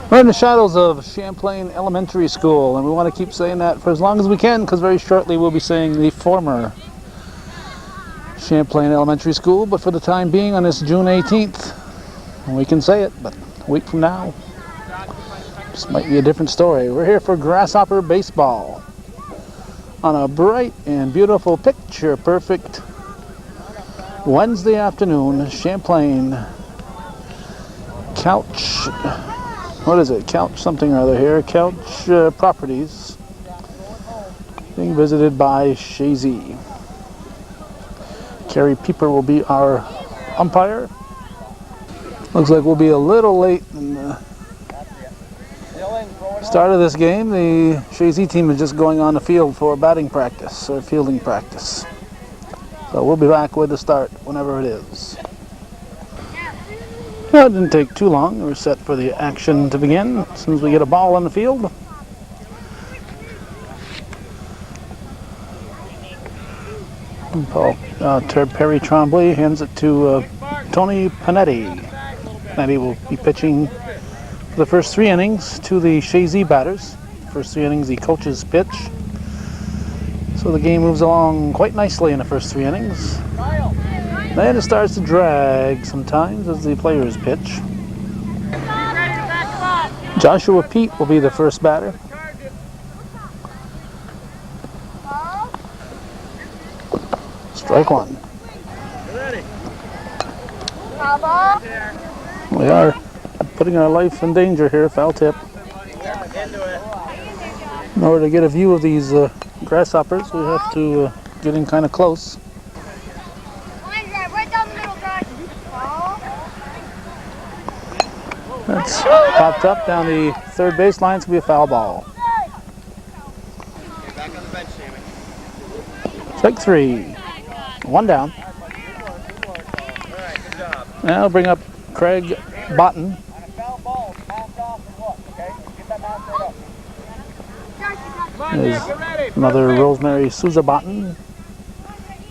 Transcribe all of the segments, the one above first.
We're in the shadows of Champlain Elementary School, and we want to keep saying that for as long as we can, because very shortly we'll be saying the former Champlain Elementary School. But for the time being, on this June 18th, we can say it, but a week from now, this might be a different story. We're here for Grasshopper baseball on a bright and beautiful, picture-perfect Wednesday afternoon. Champlain Couch, what is it? Couch something or other here. Couch Properties being visited by Chazy. Carrie Pieper will be our umpire. Looks like we'll be a little late in the start of this game. The Chazy team is just going on the field for batting practice or fielding practice. So we'll be back with the start whenever it is. Well, it didn't take too long. We're set for the action to begin as soon as we get a ball on the field. Perry Tremblay hands it to Tony Panetti. Panetti will be pitching for the first 3 innings to the Chazy batters. First 3 innings he coaches pitch. So the game moves along quite nicely in the first 3 innings. Then it starts to drag sometimes as the players pitch. Joshua Pete will be the first batter. Strike one. We are putting our life in danger here, foul tip. In order to get a view of these grasshoppers, we have to get in kind of close. That's popped up down the third baseline. It's going to be a foul ball. Strike 3. 1 down. Now bring up Craig Botten. His mother, Rosemary Souza Botten.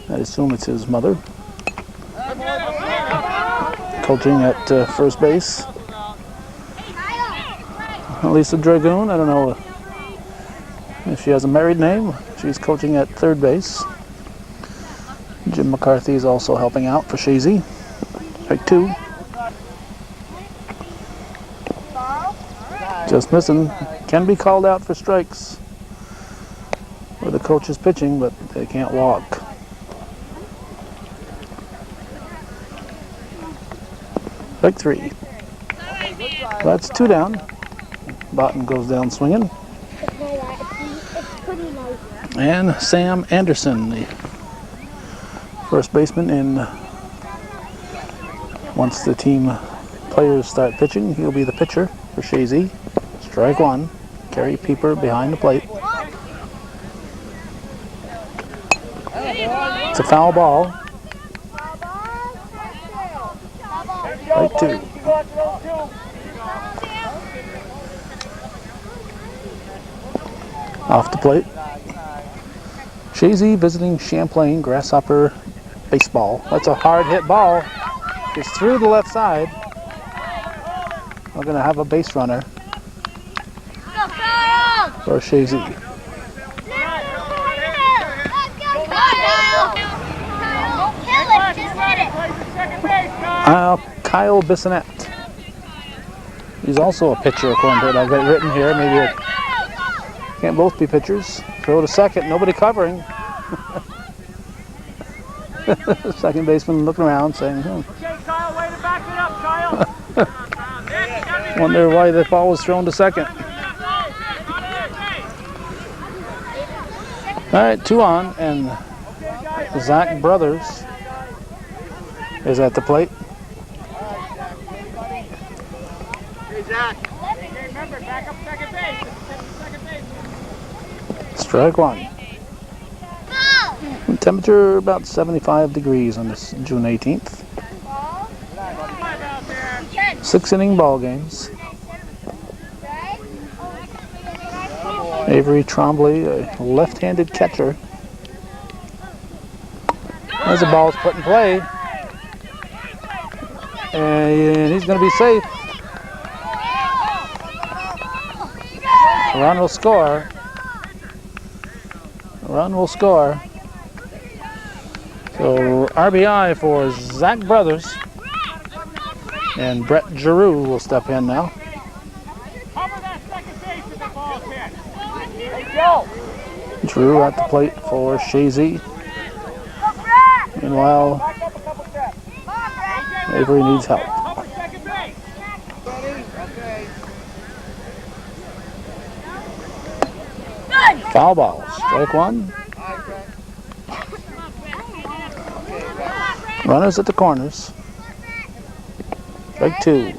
I assume it's his mother. Coaching at first base. Lisa Dragoon, I don't know if she has a married name. She's coaching at third base. Jim McCarthy is also helping out for Chazy. Strike 2. Just missing. Can be called out for strikes where the coach is pitching, but they can't walk. Strike 3. That's 2 down. Botten goes down swinging. And Sam Anderson, the first baseman, and once the team players start pitching, he'll be the pitcher for Chazy. Strike 1. Carrie Pieper behind the plate. It's a foul ball. Strike 2. Off the plate. Chazy visiting Champlain Grasshopper baseball. That's a hard hit ball. It's through the left side. We're going to have a base runner for Chazy. Kyle Bissonette. He's also a pitcher according to what I've got written here. Maybe it can't both be pitchers. Throw to second, nobody covering. Second baseman looking around saying, Okay, Kyle, way to back it up, Kyle. Wonder why the ball was thrown to second. All right, 2 on, and Zach Brothers is at the plate. Hey, Zach. Remember, back up second base. Strike 1. Temperature about 75 degrees on this June 18th. 6-inning ball games. Avery Tremblay, a left-handed catcher. As the ball's put in play. and he's going to be safe. Run will score. Run will score. So RBI for Zach Brothers. And Brett Giroux will step in now. Cover that second base if the ball's hit. Giroux at the plate for Chazy. Meanwhile, Avery needs help. Cover second base. Foul ball. Strike one. Runners at the corners. Strike two.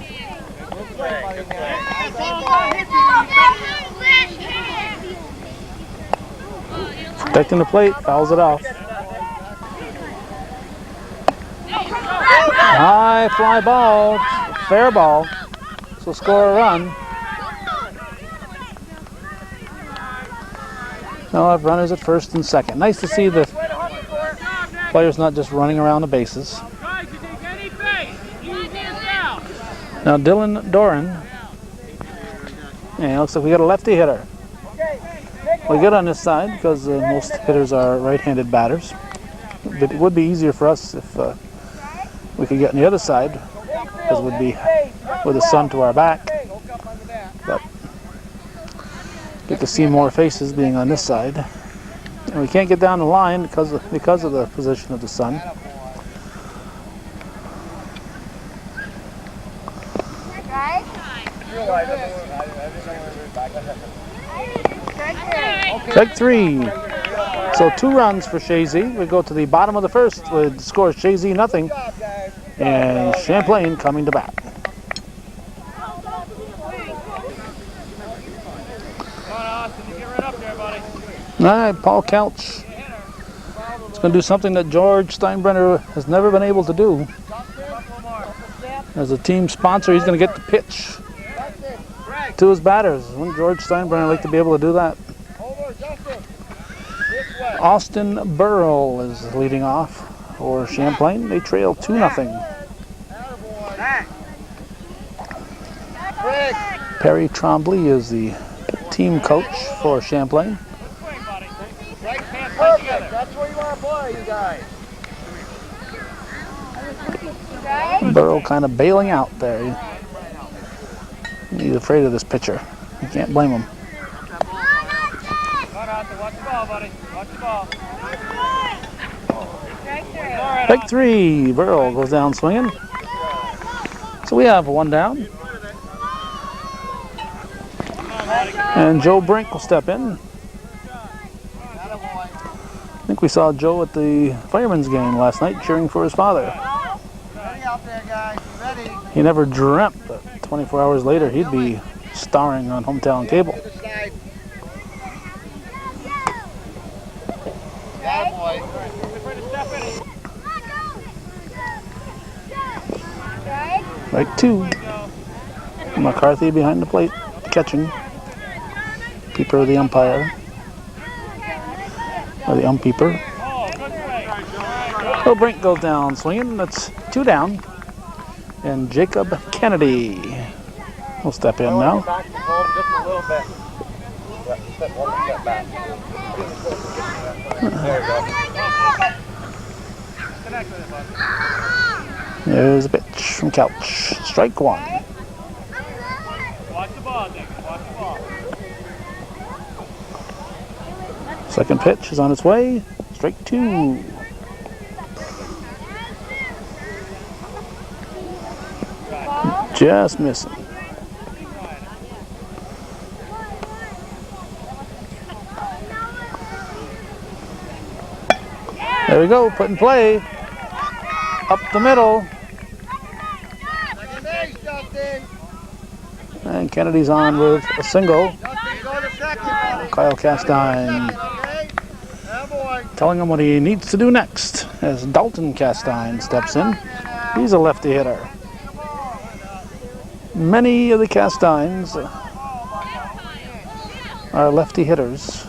Protecting the plate, fouls it off. High fly ball, fair ball. So score a run. Now have runners at first and second. Nice to see the players not just running around the bases. Guys, you take any base. Easy as out. Now Dylan Doran. And it looks like we got a lefty hitter. We're good on this side because most hitters are right-handed batters. But it would be easier for us if we could get on the other side, because it would be with the sun to our back. But get to see more faces being on this side. And we can't get down the line because of the position of the sun. Strike three. So 2 runs for Chazy. We go to the bottom of the first with the score Chazy 0. And Champlain coming to bat. All right, Paul Couch. It's going to do something that George Steinbrenner has never been able to do. As a team sponsor, he's going to get the pitch to his batters. Wouldn't George Steinbrenner like to be able to do that? Austin Burrell is leading off for Champlain. They trail 2-0. Perry Trombley is the team coach for Champlain. Perfect. That's where you want to play, you guys. Burrow kind of bailing out there. He's afraid of this pitcher. You can't blame him. Watch the ball, buddy. Watch the ball. Strike three. Burrow goes down swinging. So we have 1 down. And Joe Brink will step in. I think we saw Joe at the Fireman's game last night cheering for his father. He never dreamt that 24 hours later he'd be starring on Hometown Cable. Right 2. McCarthy behind the plate, catching. Keeper the umpire. Or the umpeeper. So Brink goes down swinging. That's 2 down. And Jacob Kennedy will step in now. Back to home just a little bit. Step 1 step back. There you go. There's a pitch from Couch. Strike 1. Watch the ball, Nick. Watch the ball. Second pitch is on its way. Strike 2. Just missing. There we go, put in play. Up the middle. And Kennedy's on with a single. Kyle Castine telling him what he needs to do next as Dalton Castine steps in. He's a lefty hitter. Many of the Castines are lefty hitters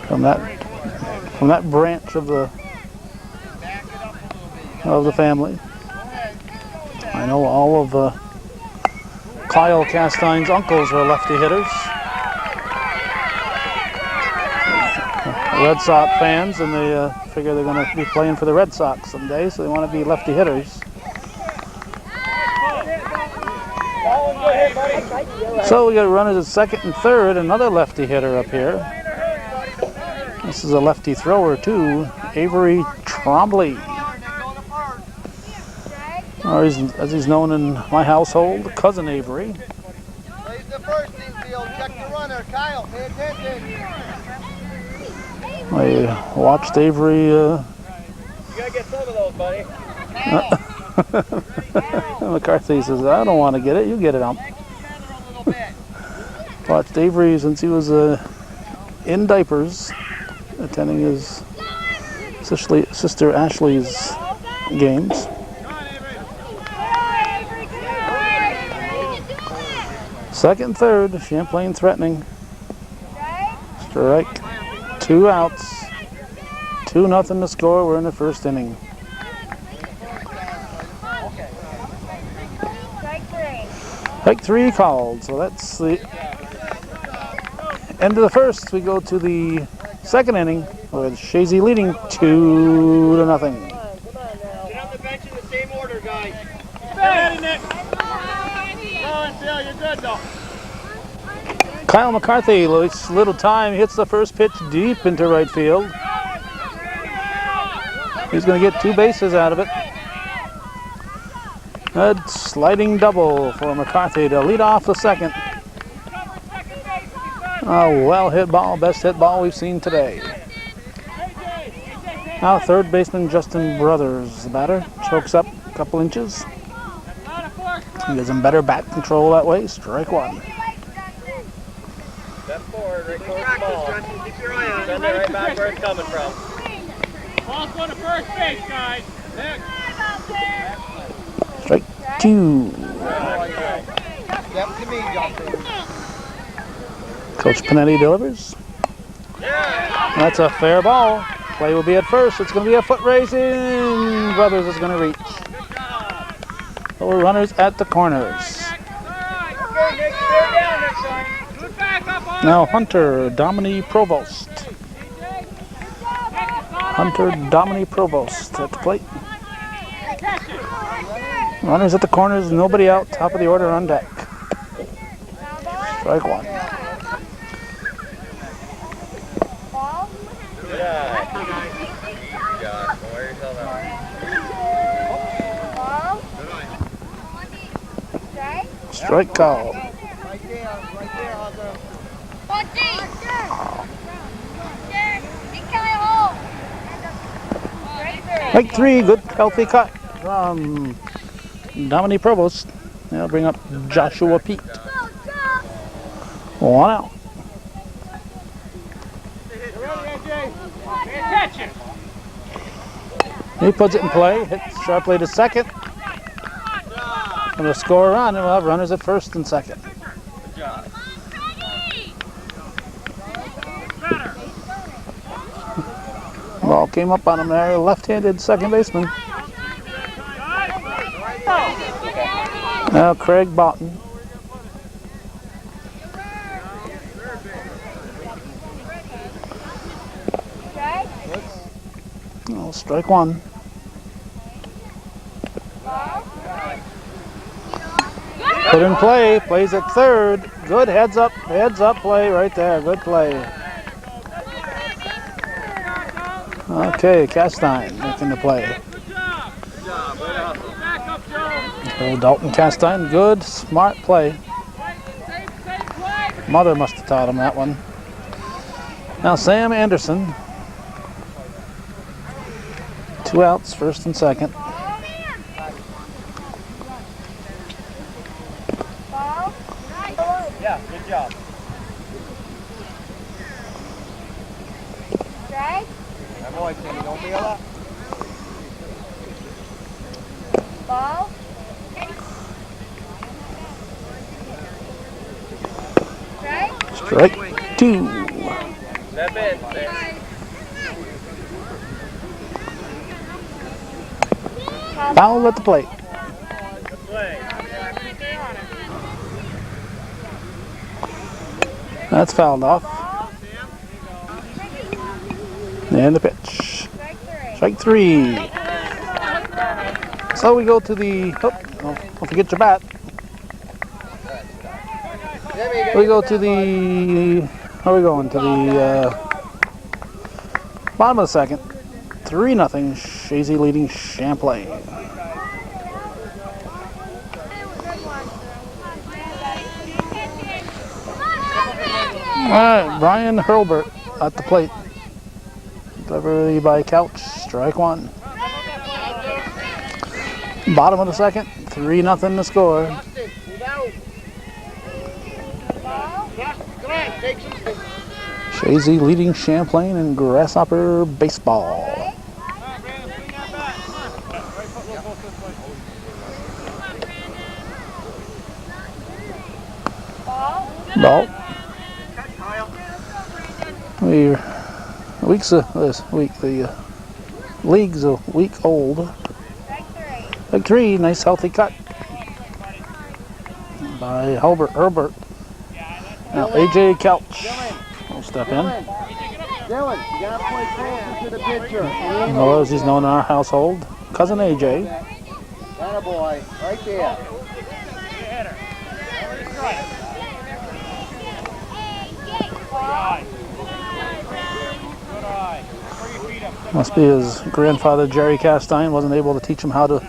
from that branch of the of the family. I know all of Kyle Castine's uncles are lefty hitters. Red Sox fans, and they figure they're going to be playing for the Red Sox someday, so they want to be lefty hitters. So we got runners at second and third, another lefty hitter up here. This is a lefty thrower too, Avery Trombley. Or as he's known in my household, Cousin Avery. Plays the first infield, check the runner. Kyle, pay attention. I watched Avery. You gotta get some of those, buddy. McCarthy says, I don't want to get it, you get it out. Watched Avery since he was in diapers, attending his sister Ashley's games. Second and third, Champlain threatening. Strike, 2 outs. 2-0 to score, we're in the first inning. Strike 3 called, so that's the end of the first. We go to the second inning with Chazy leading 2-0. Get on the bench in the same order, guys. Steady, Nick. Go and Phil, you're good though. Kyle McCarthy, little time, hits the first pitch deep into right field. He's going to get 2 bases out of it. A sliding double for McCarthy to lead off the second. A well hit ball, best hit ball we've seen today. Now third baseman Justin Brothers, the batter, chokes up a couple inches. He gives him better bat control that way. Strike 1. Step forward, right towards the ball. Send it right back where it's coming from. Ball's going to first base, guys. Next. Strike 2. Yep, to me, Justin. Coach Panetti delivers. That's a fair ball. Play will be at first. It's going to be a foot race in. Brothers is going to reach. Lower runners at the corners. Now Hunter Domini Provost. Hunter Domini Provost at the plate. Runners at the corners, nobody out. Top of the order on deck. Strike 1. Strike call. Right there, Hunter. Strike 3, good healthy cut from Dominique Provost. They'll bring up Joshua Pete. 1 out. He puts it in play, hits sharply to second. Going to score a run, and we'll have runners at first and second. Good job. Ball came up on him there, left-handed second baseman. Now Craig Boughton. Oh, strike 1. Put in play, plays at third. Good heads up play right there. Good play. Okay, Castine making the play. So Dalton Castine, good, smart play. Mother must have taught him that one. Now Sam Anderson. 2 outs, first and second. Yeah, good job. I'm always saying, don't feel that. Ball. Strike 2. Step in. There. Foul at the plate. That's fouled off. And the pitch. Strike three. So we go to the, don't forget your bat. We go to the, how are we going? To the bottom of the second. 3-0, Chazy leading Champlain. Alright, Brian Hurlbert at the plate. Delivery by Couch, strike one. Bottom of the second, 3-0 the score. Chazy leading Champlain in Grasshopper baseball. Ball. The league's a week old. Strike three, nice healthy cut by Herbert. Now AJ Couch will step in. Dylan, you gotta play closer to the pitcher. Or as he's known in our household, Cousin AJ. Attaboy, right there. Must be his grandfather Jerry Castine wasn't able to teach him how to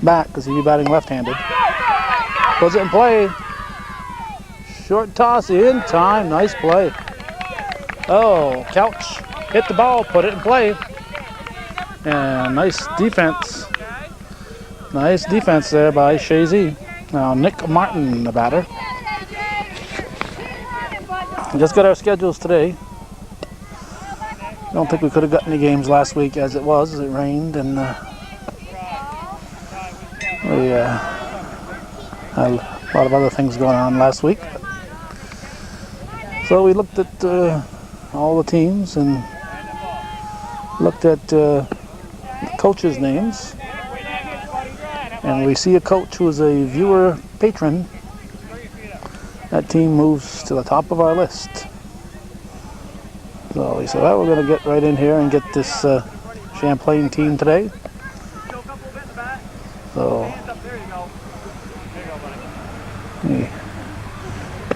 bat because he'd be batting left-handed. Puts it in play. Short toss in time. Nice play. Oh, Couch hit the ball, put it in play. And nice defense. Nice defense there by Chazy. Now Nick Martin, the batter. We just got our schedules today. I don't think we could have got any games last week as it was. It rained and we had a lot of other things going on last week. So we looked at all the teams and looked at the coaches' names. And we see a coach who is a viewer patron. That team moves to the top of our list. So we said, well, we're going to get right in here and get this Champlain team today. So we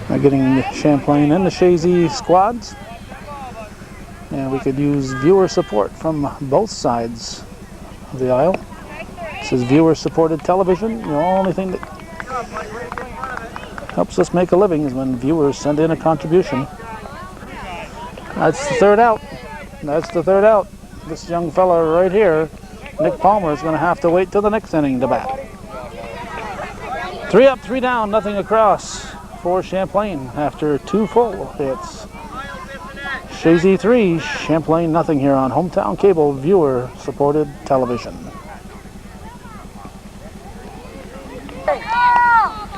are getting the Champlain and the Chazy squads. And we could use viewer support from both sides of the aisle. This is viewer-supported television. The only thing that helps us make a living is when viewers send in a contribution. That's the third out. That's the third out. This young fella right here, Nick Palmer, is going to have to wait till the next inning to bat. 3 up, 3 down, nothing across for Champlain after 2 full hits. Chazy 3, Champlain nothing here on Hometown Cable viewer-supported television.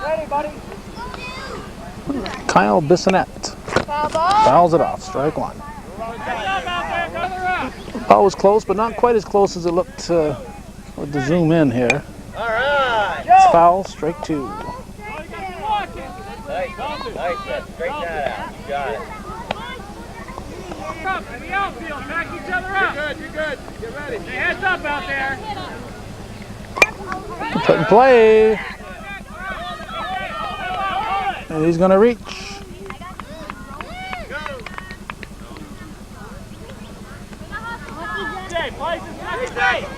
Ready, buddy. Kyle Bissonette fouls it off, strike one. Ball was close, but not quite as close as it looked with the zoom in here. All right. It's foul, strike two. Nice. Straighten that out. You got it. Up in the outfield, back each other up. You're good. Get ready. Hey, heads up out there. Put in play. And he's going to reach.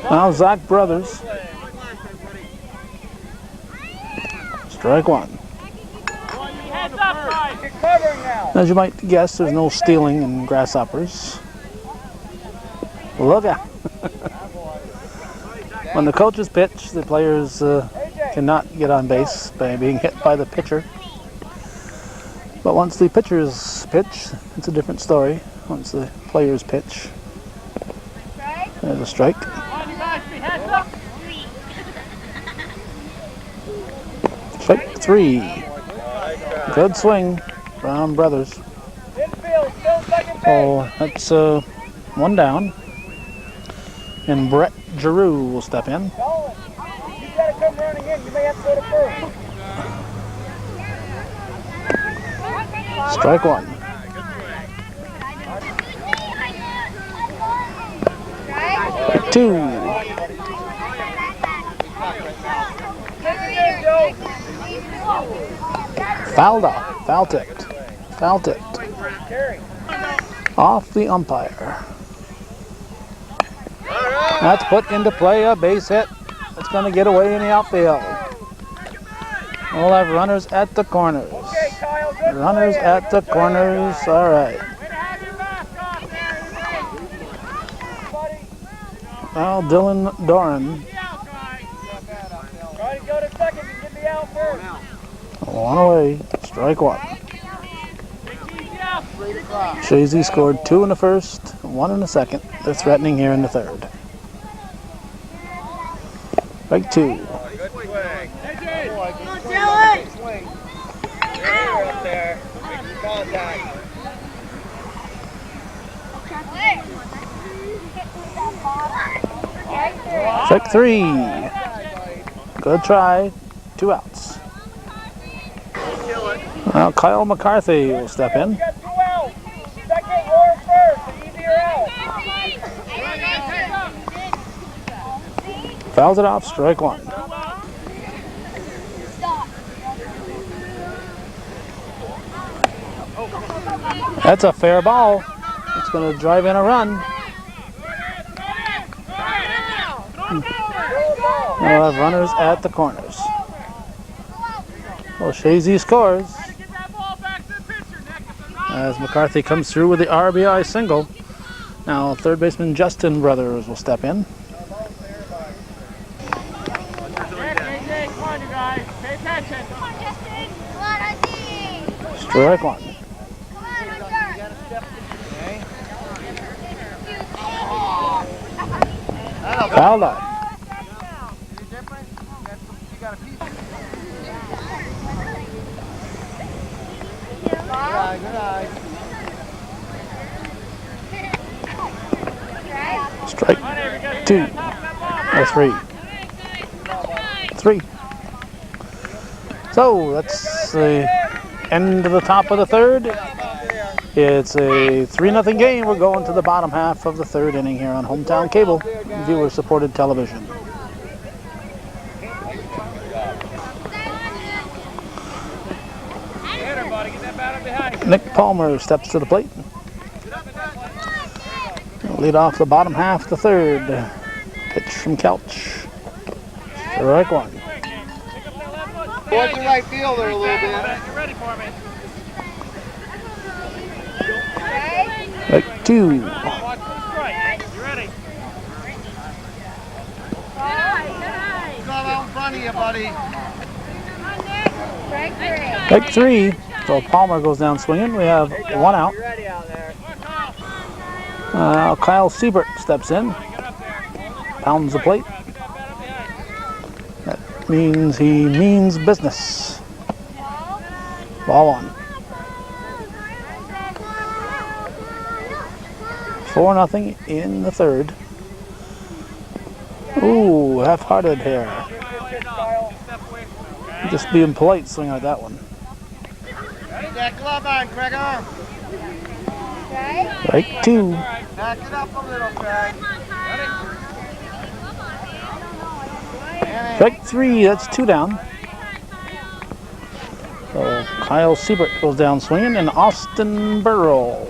Now Zach Brothers. Strike one. As you might guess, there's no stealing in Grasshoppers. Look out. When the coaches pitch, the players cannot get on base by being hit by the pitcher. But once the pitchers pitch, it's a different story. Once the players pitch, there's a strike. Strike three. Good swing from Brothers. So that's one down. And Brett Giroux will step in. You gotta come running in. You may have to go to first. Strike one. Two. Fouled off. Foul tipped. Foul tipped. Off the umpire. That's put into play, a base hit. It's going to get away in the outfield. We'll have runners at the corners. Runners at the corners. All right. Well, Dylan Doran. Try to go to second and get me out first. One away. Strike one. Chazy scored 2 in the first, 1 in the second. They're threatening here in the third. Strike two. Good swing. Swing. Up there. Make contact. Strike three. Good try. 2 outs. Now Kyle McCarthy will step in. You got 2 outs. Second or first. Easier out. Fouls it off. Strike one. That's a fair ball. It's going to drive in a run. We'll have runners at the corners. Well, Chazy scores as McCarthy comes through with the RBI single. Now third baseman Justin Brothers will step in. Strike one. Fouled out. Strike 2 or 3. 3. So that's the end of the top of the third. It's a 3-0 game. We're going to the bottom half of the third inning here on Hometown Cable, viewer-supported television. Nick Palmer steps to the plate. Lead off the bottom half of the third. Pitch from Couch. Strike one. Towards the right fielder a little bit. Get ready for me. Strike two. Watch for the strike. You ready? Glove out in front of you, buddy. Strike three. So Palmer goes down swinging. We have 1 out. You ready out there? Kyle Siebert steps in. Pounds the plate. That means he means business. Ball on. 4-0 in the third. Ooh, half-hearted here. Just being polite, swing at that one. Get that glove on, Gregor. Strike two. Back it up a little, Craig. Strike three, that's 2 down. So Kyle Siebert goes down swinging, and Austin Burrell.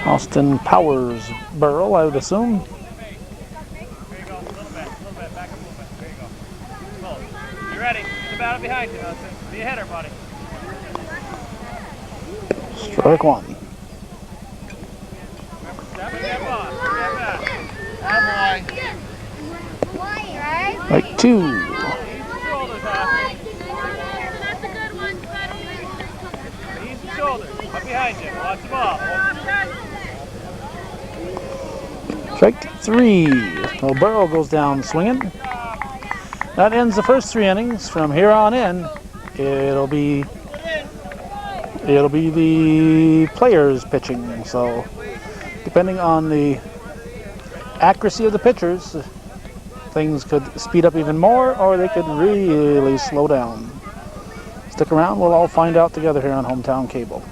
Austin Powers Burrell, I would assume. There you go. A little bit. Back up a little bit. There you go. Close. You ready? Get the batter behind you, Austin. Be a hitter, buddy. Strike one. Step on. Strike two. Ease the shoulders, Austin. Ease the shoulders. Up behind you. Watch the ball. Strike three. Well, Burrow goes down swinging. That ends the first 3 innings. From here on in, it'll be it'll be the players pitching. So depending on the accuracy of the pitchers, things could speed up even more or they could really slow down. Stick around, we'll all find out together here on Hometown Cable.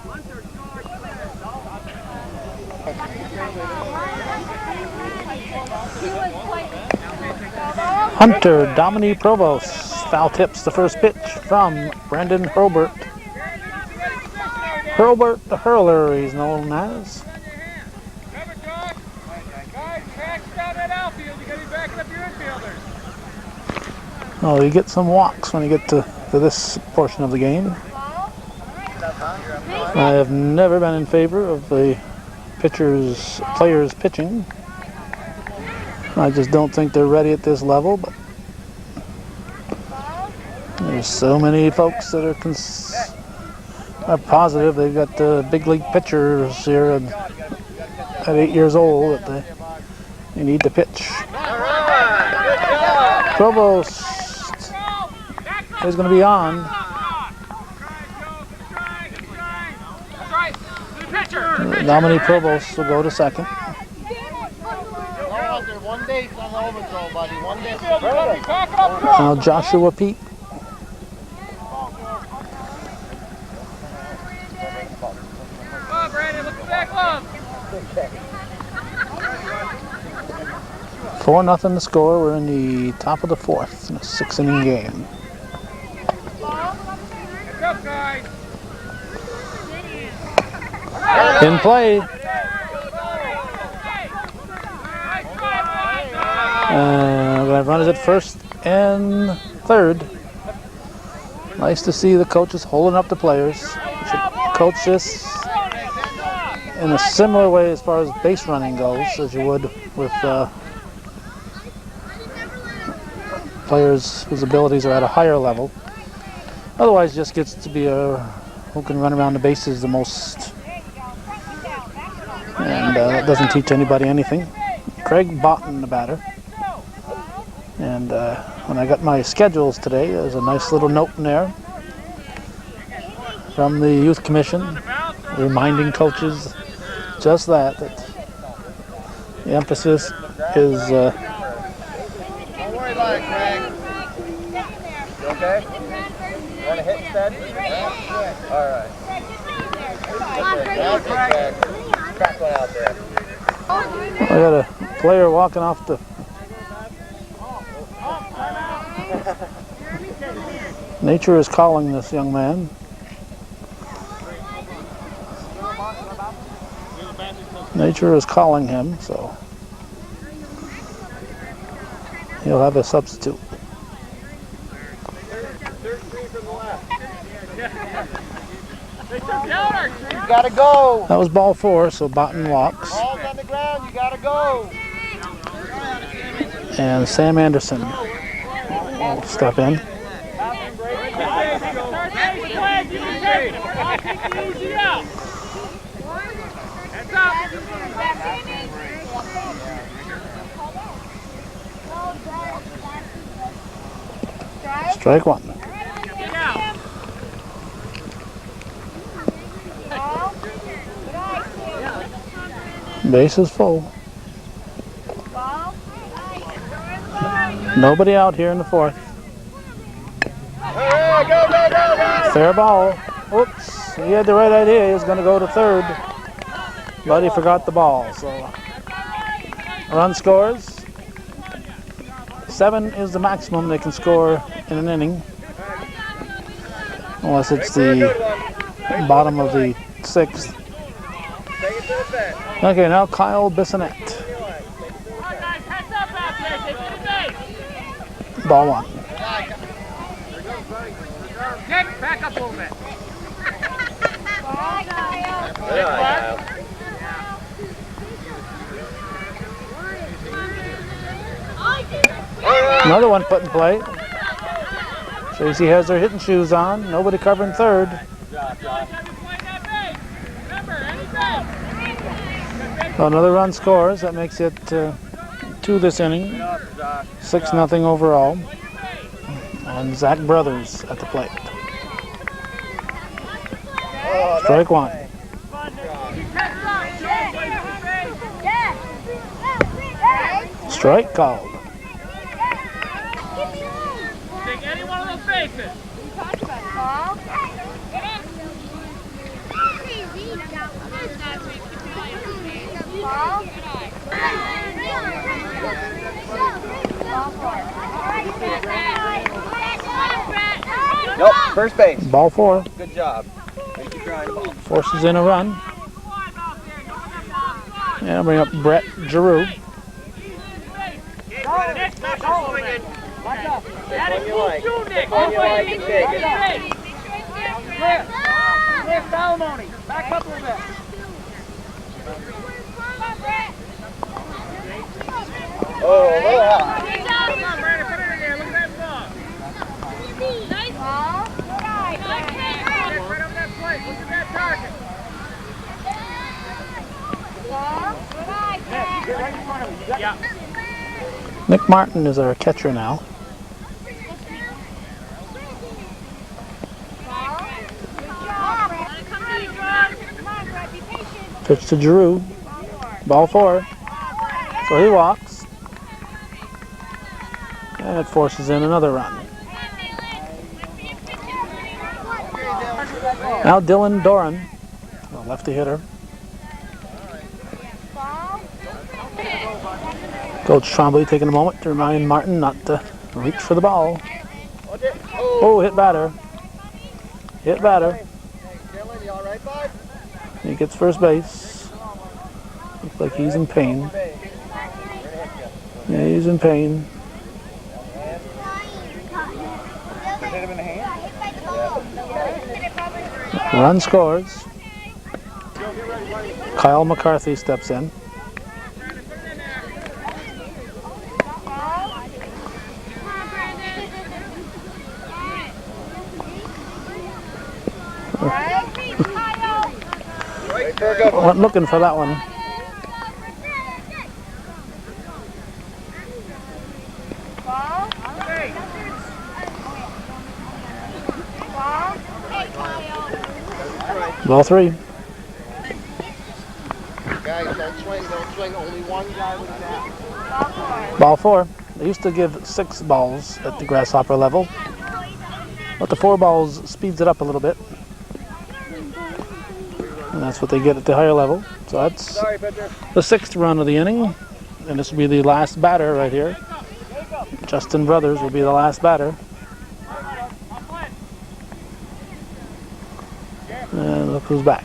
Hunter Dominique Provost foul tips the first pitch from Brandon Hurlbert. Hurlbert the Hurler, he's known as. Oh, you get some walks when you get to this portion of the game. I have never been in favor of the players pitching. I just don't think they're ready at this level, but there's so many folks that are positive they've got big league pitchers here at 8 years old that they need to pitch. Provost is going to be on. Dominique Provost will go to second. One base on the overthrow, buddy. One base. Now Joshua Pete. Come on, Brandon, look at that glove. 4-0 the score. We're in the top of the fourth in a 6-inning game. Heads up, guys. In play. We're going to run it at first and third. Nice to see the coaches holding up the players. You should coach this in a similar way as far as base running goes as you would with players whose abilities are at a higher level. Otherwise, it just gets to be who can run around the bases the most. And that doesn't teach anybody anything. Craig Botten, the batter. And when I got my schedules today, there's a nice little note in there from the Youth Commission reminding coaches just that the emphasis is Don't worry about it, Craig. You okay? You want to hit instead? All right. That's it, Craig. Crack one out there. I got a player walking off the nature is calling this young man. Nature is calling him, so he'll have a substitute. You gotta go. That was ball 4, so Botten walks. Ball's on the ground. You gotta go. And Sam Anderson will step in. Strike one. Base is full. Nobody out here in the fourth. Fair ball. Oops, he had the right idea. He was going to go to third, but he forgot the ball. So run scores. 7 is the maximum they can score in an inning, unless it's the bottom of the 6th. Okay, now Kyle Bissonette. Ball 1. Get back up a little bit. Another one put in play. Chazy has their hitting shoes on. Nobody covering third. So another run scores. That makes it 2 this inning. 6-0 overall. And Zach Brothers at the plate. Strike one. Strike called. Take any one of those bases. Ball. Ball. Nope, first base. Ball four. Good job. Thank you for trying the ball. Forces in a run. And I'll bring up Brett Giroux. Nick, back up. That is you like. you, Nick. One you like, you take it. Clear, Salamone. Back up a little bit. Oh, a little high. Come on, Brandon, put it in there. Look at that ball. Nice ball. Right up that plate. Look at that target. Get right in front of him. Yeah. Nick Martin is our catcher now. Pitch to Giroux. Ball four. So he walks. And it forces in another run. Now Dylan Doran, a lefty hitter. Coach Trombley taking a moment to remind Martin not to reach for the ball. Oh, hit batter. Hit batter. Dylan, you all right, bud? He gets first base. Looks like he's in pain. Yeah, he's in pain. Hit him in the hand? Run scores. Kyle McCarthy steps in. Wait for a good one. Went looking for that one. Ball three. Guys, don't swing. Only one guy with a bat. Ball four. They used to give 6 balls at the Grasshopper level, but the 4 balls speeds it up a little bit. And that's what they get at the higher level. So that's the 6th run of the inning. And this will be the last batter right here. Justin Brothers will be the last batter. And look who's back.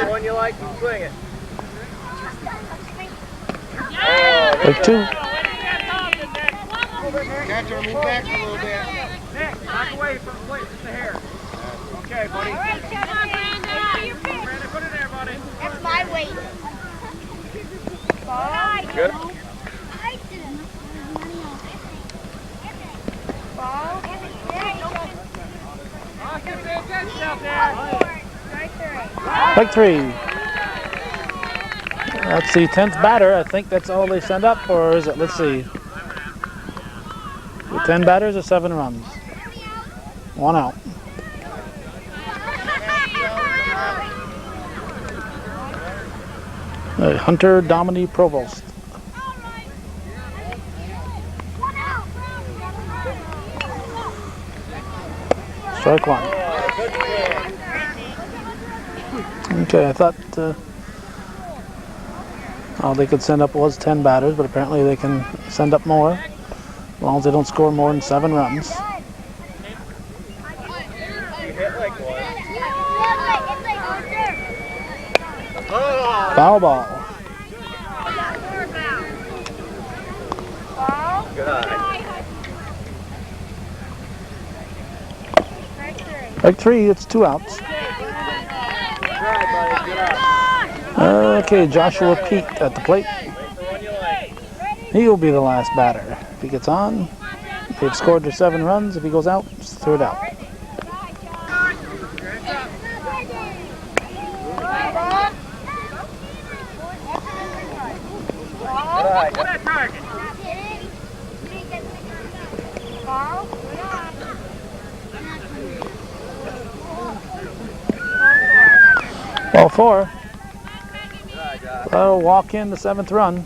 One you like, you swing it. Take 2. Catcher, move back a little bit. Nick, back away from the hair. Okay, buddy. Brandon, put it there, buddy. That's my weight. Ball. Good. Ball. Austin, pay attention out there. Strike 3. That's the 10th batter. I think that's all they send up, or is it? Let's see. 10 batters or 7 runs? 1 out. Hunter Domini Provost. Strike 1. Okay, I thought all they could send up was 10 batters, but apparently they can send up more as long as they don't score more than 7 runs. You hit like one. Oh! Foul ball. Good eye. Strike 3, it's 2 outs. Okay, Joshua Pete at the plate. He will be the last batter. If he gets on, they've scored their 7 runs. If he goes out, it's the 3rd out. Good eye, that target. Ball. Ball 4. Good job. That'll walk in the 7th run.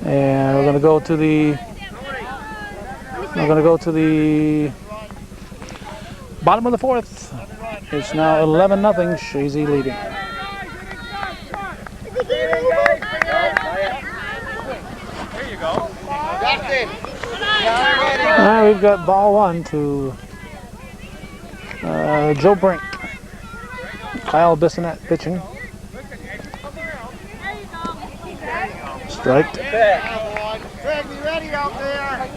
And we're going to go to the bottom of the 4th. It's now 11-0, Chazy leading. There you go. Justin. We've got ball 1 to Joe Brink. Kyle Bissonette pitching. Striked. Greg, be ready out there.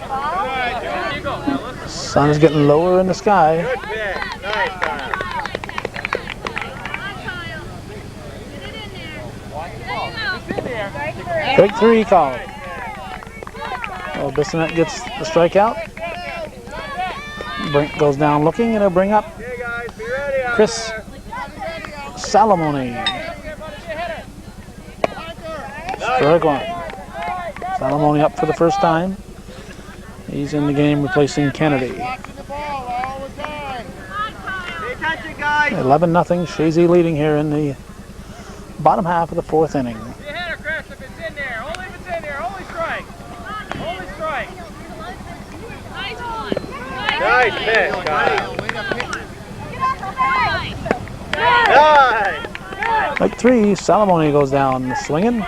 There you go. Now listen. Sun is getting lower in the sky. Good pitch. Nice time. Sit there. Strike 3 called. Oh, Bissonette gets the strikeout. Brink goes down looking, and he'll bring up Okay, guys, be ready out Chris there. Salamone. Strike 1. Salamone up for the first time. He's in the game replacing Kennedy. Watching the ball all the time. Pay attention, guys. 11-0, Chazy leading here in the bottom half of the 4th inning. Be ahead of Chris if it's in there. Only if it's in there. Only strike. Only strike. Nice pitch, Kyle. Nice. Strike 3, Salamone goes down swinging.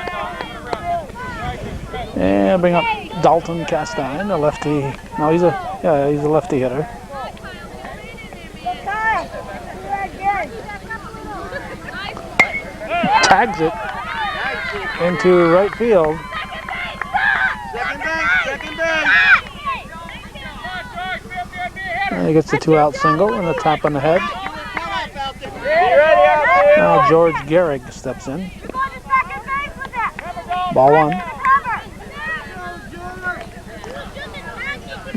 And bring up Dalton Castine, the lefty. No, he's a lefty hitter. Tags it into right field. Second base, second base. And he gets the 2-out single and a tap on the head. Be ready out there. Now George Gehrig steps in. Ball 1.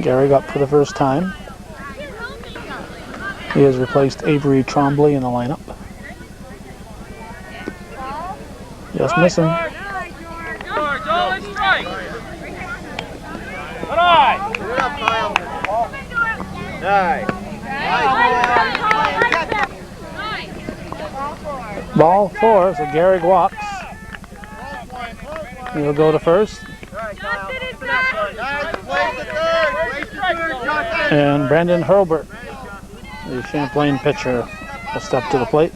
Gehrig up for the first time. He has replaced Avery Trombley in the lineup. Just missing. George, only strike. Good eye. Put it up, Kyle. Nice. Ball 4, so Gehrig walks. He'll go to first. All right, Kyle. What's the next one? Guys, place the third. Place the third, Justin. And Brandon Hurlbert, the Champlain pitcher, will step to the plate.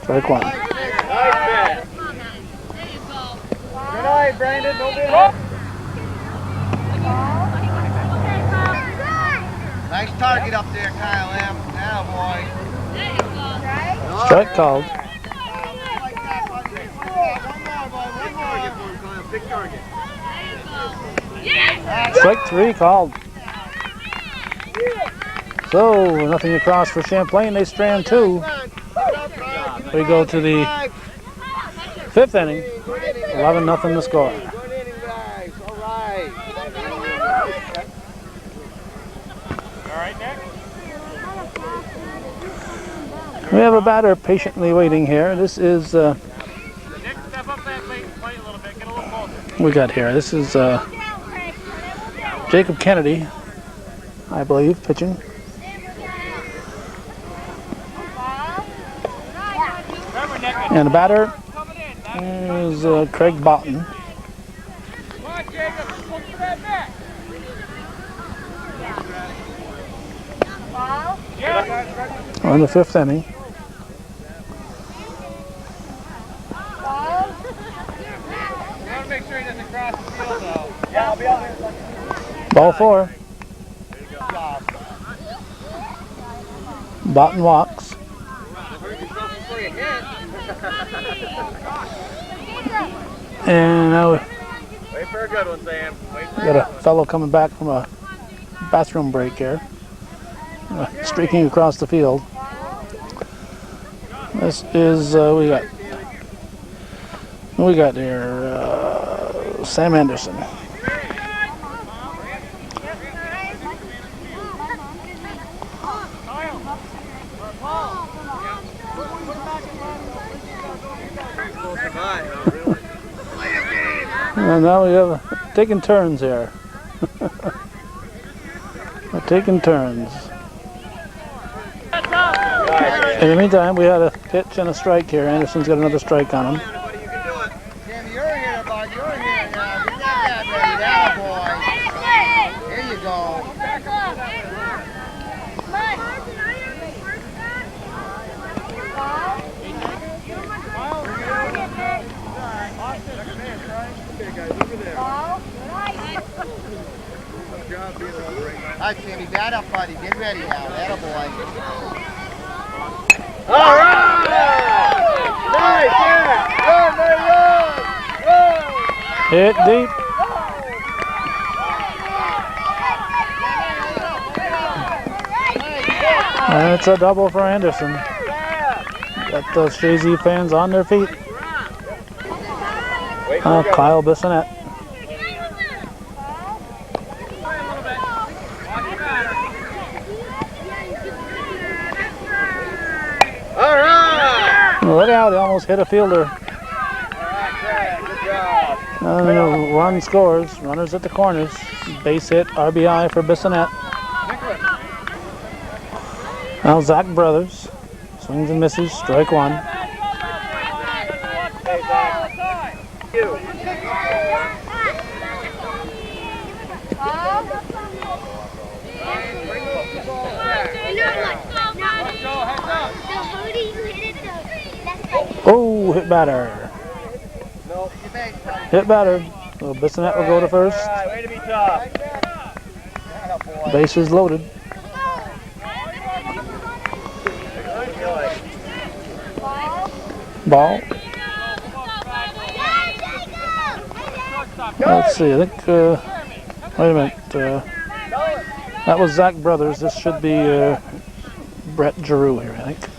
Strike 1. Nice pitch. Good eye, Brandon. Don't be hurt. Nice target up there, Kyle M. Now, boy. Strike called. Big target. Strike 3 called. So, nothing across for Champlain. They strand 2. We go to the 5th inning. 11-0 the score. Good inning, guys. All right. All right, Nick. We have a batter patiently waiting here. This is, Nick, step up that plate a little bit. Get a little closer. we got here. This is Jacob Kennedy, I believe, pitching. Remember, Nick, And the batter coming in. Now is Craig Boughton. come on, Jacob. Look at that back. Yeah. On the 5th inning. You want to make sure he doesn't cross the field, though. Yeah, I'll be out there. Ball 4. Boughton walks. And now Wait for a good one, Sam. Wait for we got a fellow coming back from a bathroom break here. Streaking across the field. This is, we got there, Sam Anderson. right. Oh, really? And now we have taking turns here. We're taking turns. In the meantime, we had a pitch and a strike here. Anderson's got another strike on him. Buddy, you can do it. Jim, you're here, bud. You're here now. Get that bat ready. That boy. Here you go. All right, Sammy, bat up, buddy. Get ready now. That boy. All right! Nice, yeah! Run, Hit deep. And it's a double for Anderson. Got those Chazy fans on their feet. Kyle Bissonette. All right! Look out, he almost hit a fielder. And run scores. Runners at the corners. Base hit, RBI for Bissonette. Now Zach Brothers. Swings and misses, strike one. Oh, hit batter. Hit batter. So Bissonette will go to first. All right, way to be tough. Bases loaded. Ball. Let's see, I think, wait a minute. That was Zach Brothers. This should be Brett Giroux here, I think.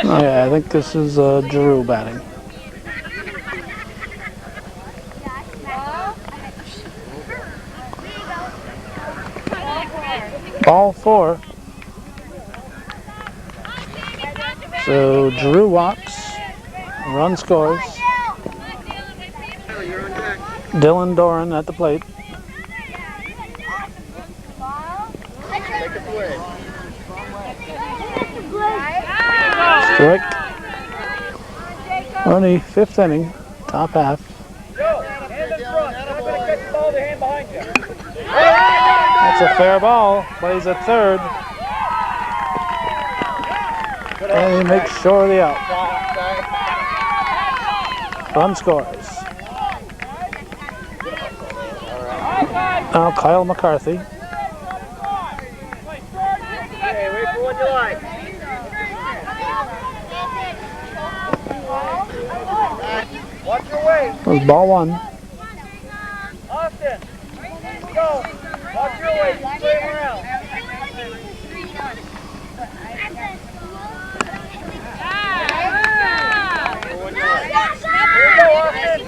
Oh, yeah, I think this is Giroux batting. Ball four. So Giroux walks, run scores. Dylan Doran at the plate. Strike. Only fifth inning, top half. That's a fair ball. Plays at third. And he makes sure of the out. Run scores. Now Kyle McCarthy. Hey, wait for what you like. Watch your way. That was ball one. Austin, go. Watch your way. Keep playing around. Here you go, Austin.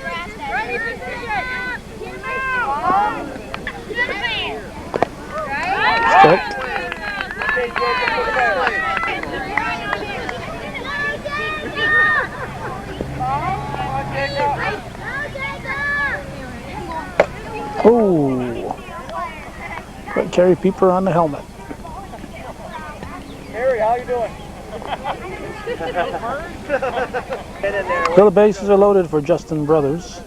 Strike. Oh, got Kerry Pieper on the helmet. Harry, how you doing? Get in there. So the bases are loaded for Justin Brothers.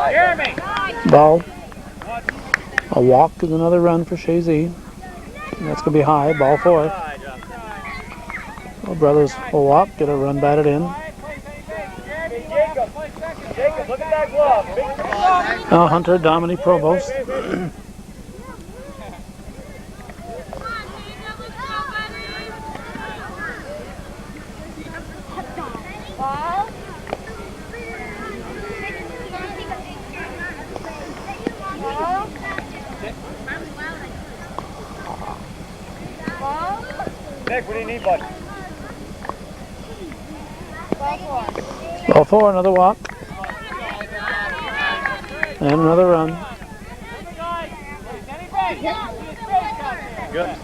Jeremy. Ball. A walk is another run for Chazy. That's going to be high. Ball four. Well, Brothers will walk, get a run batted in. Jacob, look at that glove. Big glove. Now Hunter, Dominique Provost. Nick, what do you need, bud? Ball 4, another walk. And another run. Good.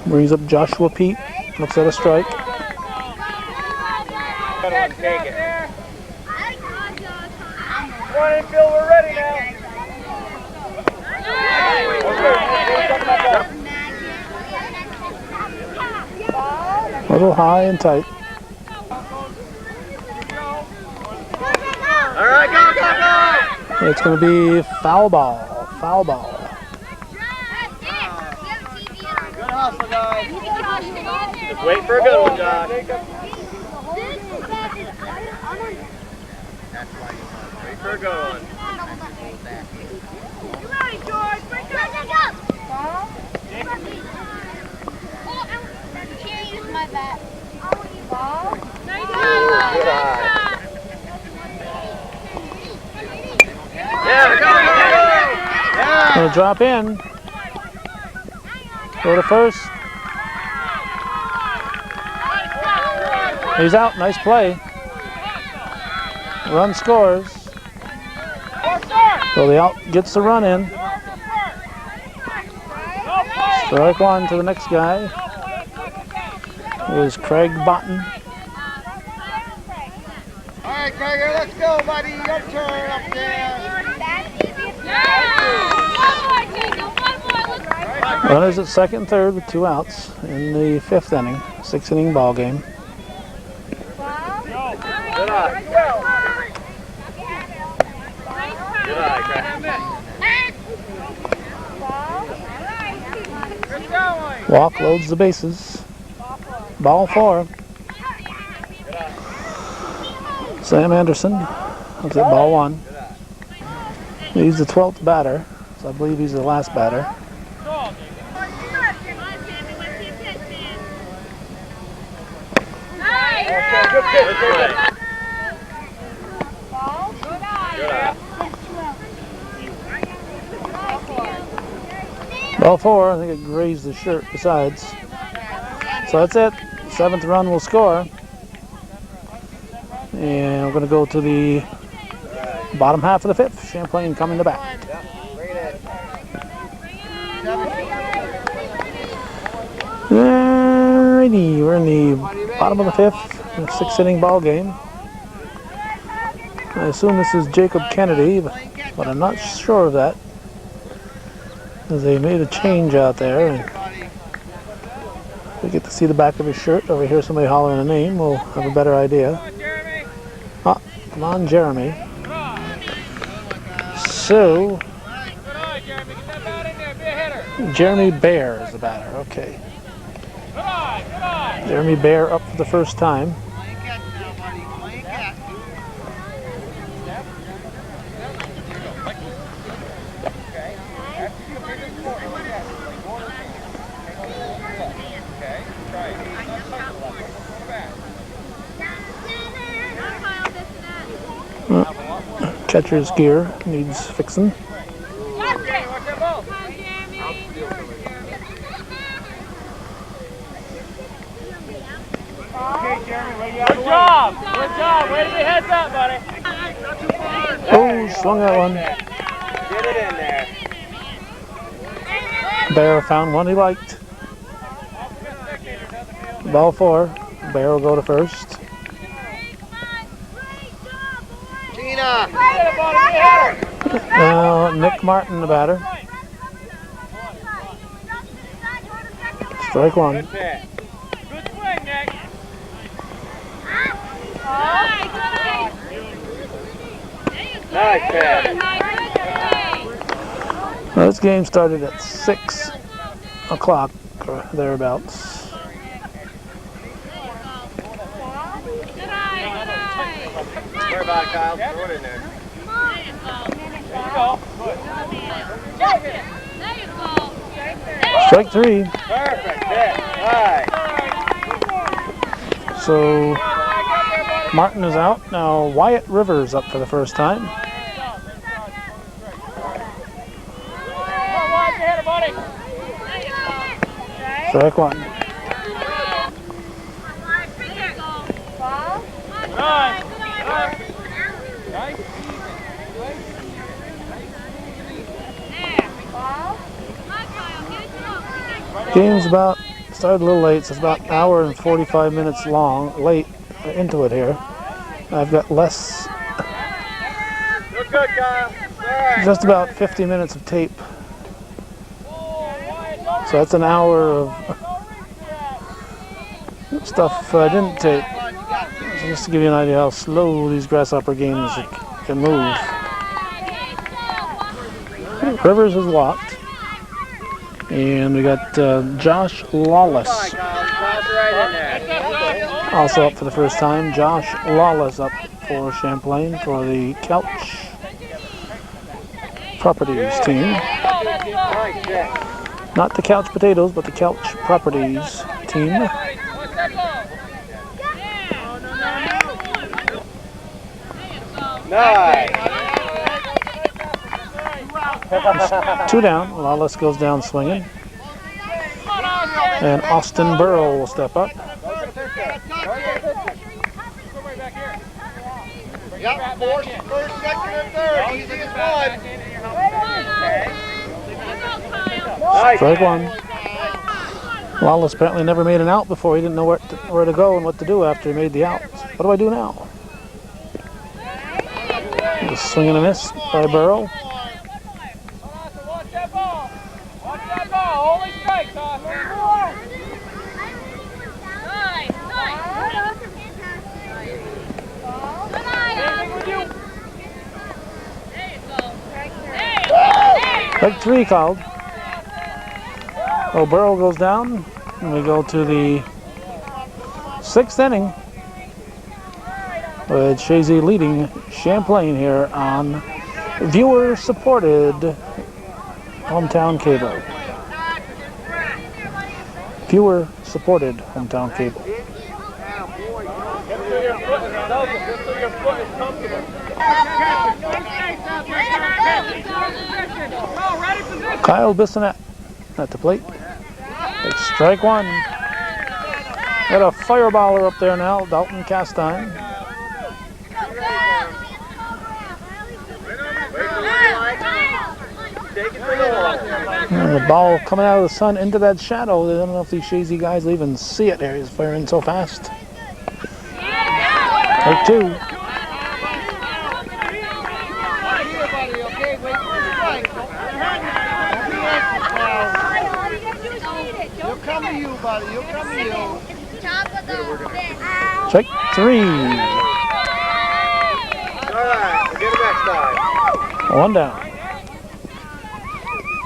Brings up Joshua Pete. Looks at a strike. Good one, take it. Come on, infield, we're ready now. A little high and tight. All right, go, go, go! It's going to be foul ball. Foul ball. Good hustle, guys. Just wait for a good one, Josh. Wait for a good one. Can't use my bat. Ball. Good eye. Yeah, go, go, go! Yeah! Going to drop in. Go to first. He's out. Nice play. Run scores. So the out gets the run in. Strike one to the next guy. It was Craig Botten. All right, Gregor, let's go, buddy. Your turn up there. Runners at second and third with 2 outs in the 5th inning. 6-inning ball game. Good eye. Good eye, Craig. Walk loads the bases. Ball 4. Sam Anderson. That's it, ball 1. He's the 12th batter, so I believe he's the last batter. Okay, good pitch, good pitch. Good eye. Ball 4, I think it grazed the shirt besides. So that's it. 7th run will score. And we're going to go to the bottom half of the 5th. Champlain coming to bat. Alrighty, we're in the bottom of the 5th. 6-inning ball game. I assume this is Jacob Kennedy, but I'm not sure of that. As they made a change out there. And we get to see the back of his shirt. Over here, somebody hollering a name. We'll have a better idea. Ah, come on, Jeremy. So, Jeremy Bear is the batter. Okay. Jeremy Bear up for the first time. Catcher's gear needs fixing. Good job! Good job! Way to be heads up, buddy! Oh, swung that one. Get it in there. Bear found one he liked. Ball 4. Bear will go to first. Tina. Now Nick Martin, the batter. Strike 1. Good pitch. Good swing, Nick. Nice pitch. Now, this game started at 6 o'clock or thereabouts. Sorry about it, Kyle. Throw it in there. Strike 3. Perfect pitch. Nice. So Martin is out. Now Wyatt Rivers up for the first time. Strike 1. Good Game's started a little late, so it's about an hour and 45 minutes late into it here. I've got less, Look good, Kyle. just about 50 minutes of tape. So that's an hour of stuff I didn't tape. So just to give you an idea how slow these Grasshopper games can move. Rivers is walked. And we got Josh Lawless also up for the first time. Josh Lawless up for Champlain for the Couch Properties team. Not the Couch Potatoes, but the Couch Properties team. Nice. 2 down. Lawless goes down swinging. And Austin Burrow will step up. Yep, first, second, and third. Easy as one. Strike 1. Lawless apparently never made an out before. He didn't know where to go and what to do after he made the out. What do I do now? A swing and a miss by Burrow. Watch that ball. Holy strike, Austin. Strike 3 called. Oh, Burrow goes down. And we go to the 6th inning with Chazy leading Champlain here on viewer-supported hometown cable. Viewer-supported hometown cable. Kyle Bissonette at the plate. It's strike 1. Got a fireballer up there now, Dalton Castine. And the ball coming out of the sun into that shadow. I don't know if these Chazy guys will even see it there. He's firing so fast. Take 2. He'll come to you, buddy. He'll come to you. Strike 3. All right, we'll get him next time. 1 down.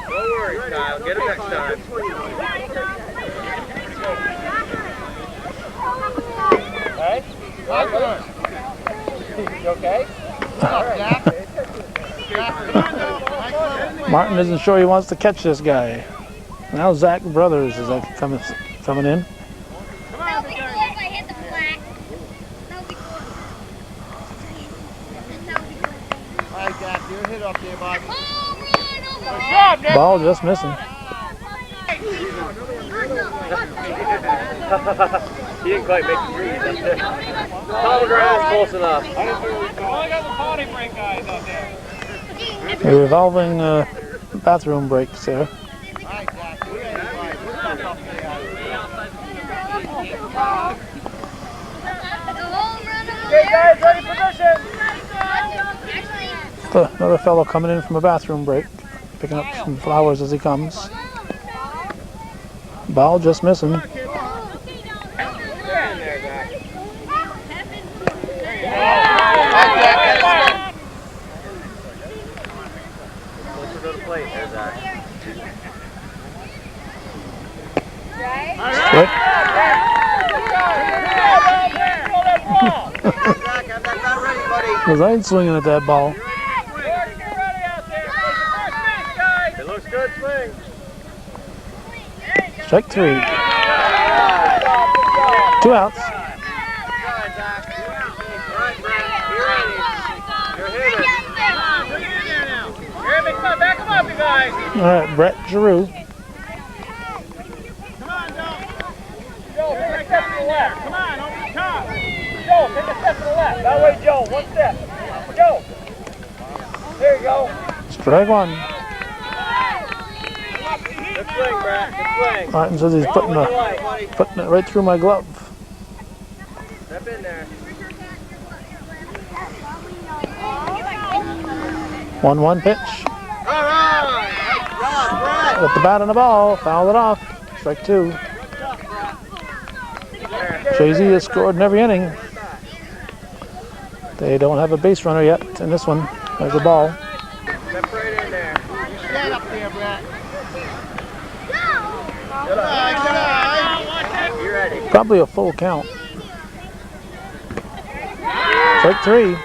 Don't worry, Kyle. Get him next time. Hey? You okay? All right. Martin isn't sure he wants to catch this guy. Now Zach Brothers is coming in. Ball just missing. He didn't quite make the breeze up there. Tom McGrath's close enough. Only got the potty break guys out there. A revolving bathroom breaks there. Okay, guys, ready position. Another fellow coming in from a bathroom break, picking up some flowers as he comes. Ball just missing. Strike. Because I ain't swinging at that ball. It looks good, swing. Strike 3. 2 outs. Back him up, you guys. All right, Brett Giroux. Come on, Joe, take a step to the left. Come on, over the top. Joe, take a step to the left. That way, Joe. 1 step. Joe. There you go. Strike 1. Good swing, Brett. Good swing. Martin says he's putting it right through my glove. Step in there. 1-1 pitch. All right. Nice job, Brett. With the bat on the ball, foul it off. Strike 2. Chazy has scored in every inning. They don't have a base runner yet in this one. There's the ball. Step right in there. Stand up there, Brett. Good eye. Good eye. You ready? Probably a full count. Strike 3.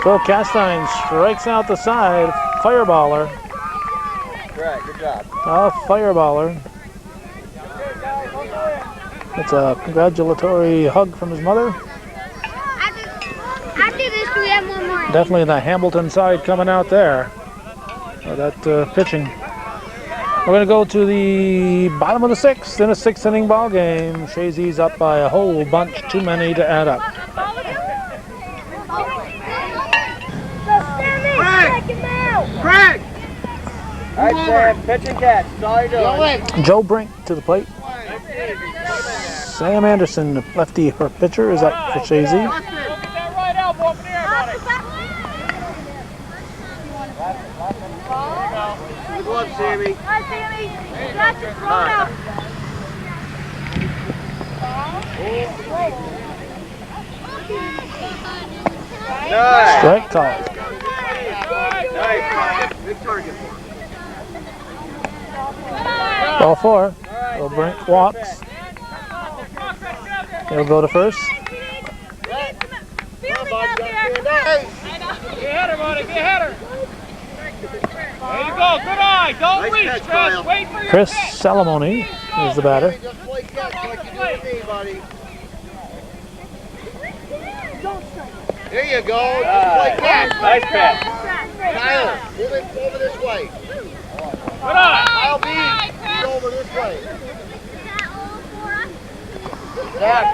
So Castine strikes out the side. Fireballer. Right, good job. A fireballer. It's a congratulatory hug from his mother. After this, we have one more. Definitely the Hamilton side coming out there. That pitching. We're going to go to the bottom of the 6th in a 6th inning ball game. Chazy's up by a whole bunch, too many to add up. Craig! All right, Sam, pitch and catch. That's all you're doing. Joe Brink to the plate. Sam Anderson, the lefty for pitcher, is up for Chazy. Get that right elbow up in the air, buddy. Good luck, Sammy. Hi, Sammy. Got your throw out. Nice. Strike call. Nice. Big target. Ball 4. So Brink walks. He'll go to first. Get a header, buddy. Get a header. There you go. Good eye. Don't Nice reach. catch, Just Kyle. wait for your Chris pitch. Salamone is the batter. Just play catch like you do with me, buddy. There you go. Just play catch. Nice catch. Kyle, move it over this way. Good eye. Kyle B, move over this way. Jack.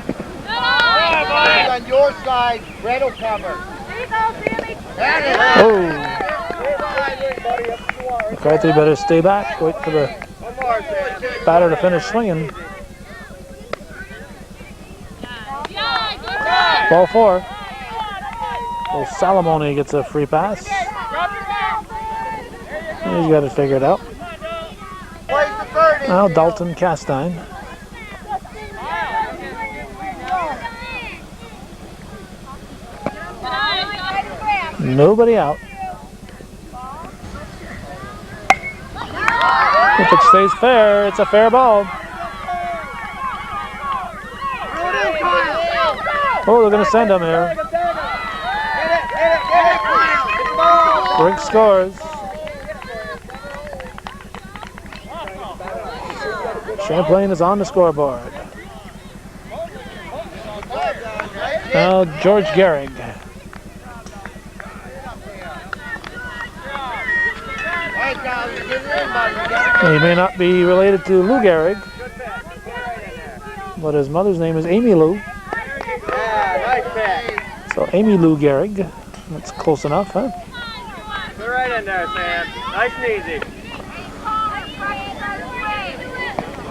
Good eye, buddy. On your side, Brett will cover. Oh, McCarthy better stay back. Wait for the One more, Sam. batter to finish swinging. Ball 4. So Salamone gets a free pass. He's got it figured out. Plays the third. Now Dalton Castine. Nobody out. If it stays fair, it's a fair ball. Oh, they're going to send him here. Brink scores. Champlain is on the scoreboard. Now George Gehrig. He may not be related to Lou Gehrig, but his mother's name is Amy Lou. Yeah, nice catch. So Amy Lou Gehrig. That's close enough, huh? Put right in there, Sam. Nice and easy.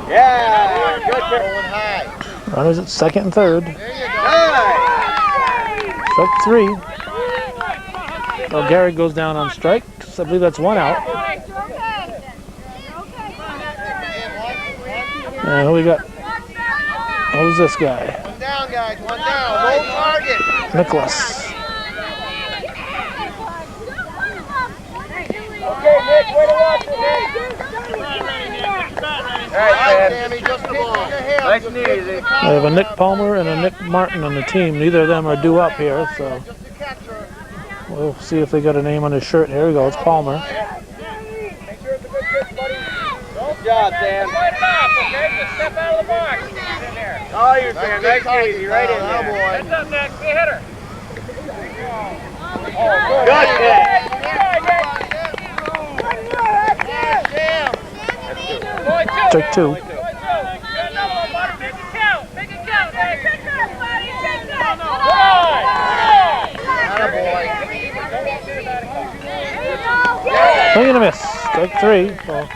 Yeah, good catch. Going high. Runners at second and third. There you go. Nice. Strike 3. So Gehrig goes down on strike. So I believe that's 1 out. And who we got? Who's this guy? One down, guys. One down. Low target. Nicholas. Okay, Nick, way to watch it, Nick. All right, Sammy, just keep your head. Nice and easy. We have a Nick Palmer and a Nick Martin on the team. Neither of them are due up here, so Just a catcher. we'll see if they got a name on his shirt. Here we go. It's Palmer. Good job, Sam. Light it up, okay? Just step out of the box. Get in there. Oh, you're Sam. Nice and easy. Right in there. Heads up, Nick. Be a hitter. Good catch. Strike 2. Make it count. Make it count, Nick. Attaboy. Yeah. Swing and a miss. Strike 3. Well,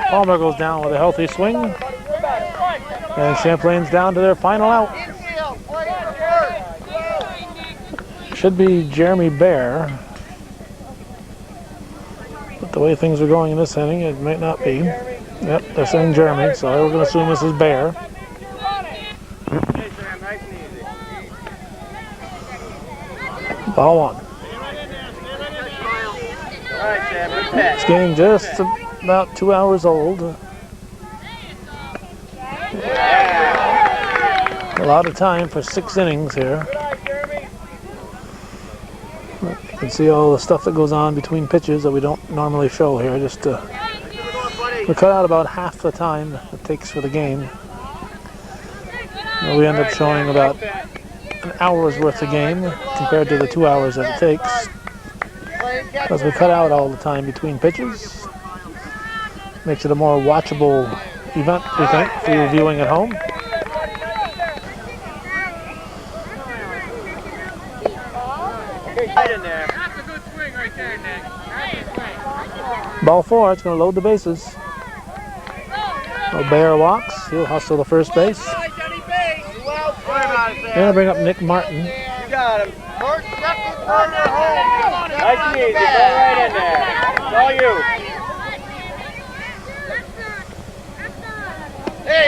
Palmer goes down with a healthy swing. And Champlain's down to their final out. Should be Jeremy Bear. But the way things are going in this inning, it might not be. Yep, they're saying Jeremy, so we're going to assume this is Bear. Ball 1. This game just about 2 hours old. A lot of time for 6 innings here. You can see all the stuff that goes on between pitches that we don't normally show here. Just we cut out about half the time it takes for the game. We end up showing about an hour's worth of game compared to the 2 hours that it takes, because we cut out all the time between pitches. Makes it a more watchable event, we think, for you viewing at home. That's a good swing right there, Nick. Ball 4, it's going to load the bases. Bear walks, he'll hustle the first base. Gonna bring up Nick Martin. You got him. Nice and easy. Go right in there. It's all you.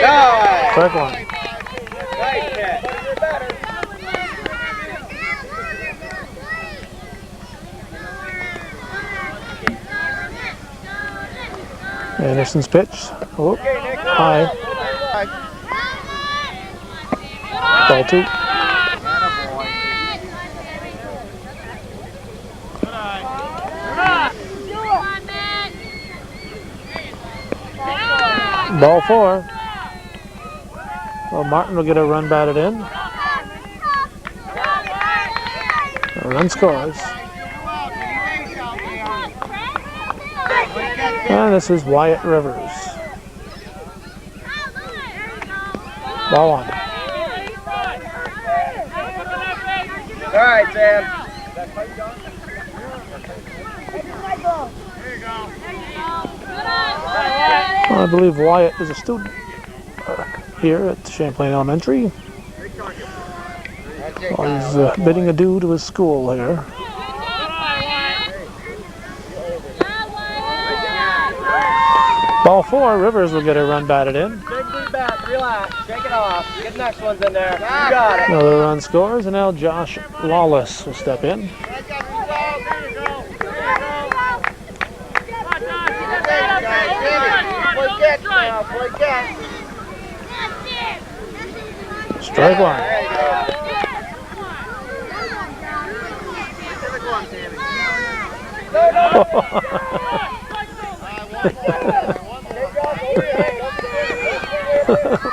Go. Strike 1. Nice catch. Anderson's pitch. Oh, high. Ball 2. Ball 4. Well, Martin will get a run batted in. A run scores. And this is Wyatt Rivers. Ball 1. All right, Sam. Well, I believe Wyatt is a student here at Champlain Elementary. While he's bidding adieu to his school here. Ball 4, Rivers will get a run batted in. Big blue bat, relax, shake it off. Get the next ones in there. You got it. Another run scores, and now Josh Lawless will step in. Strike 1.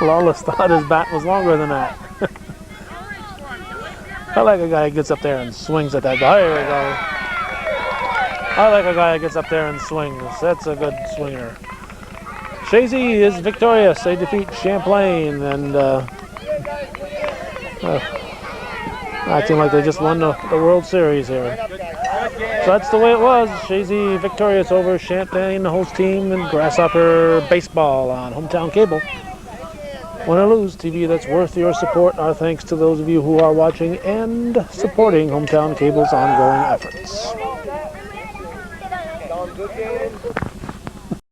Lawless thought his bat was longer than that. I like a guy who gets up there and swings at that guy. There we go. I like a guy who gets up there and swings. That's a good swinger. Chazy is victorious. They defeat Champlain, and acting like they just won the World Series here. So that's the way it was. Chazy victorious over Champlain, the host team, and Grasshopper baseball on Hometown Cable. Win or lose, TV that's worth your support. Our thanks to those of you who are watching and supporting Hometown Cable's ongoing efforts.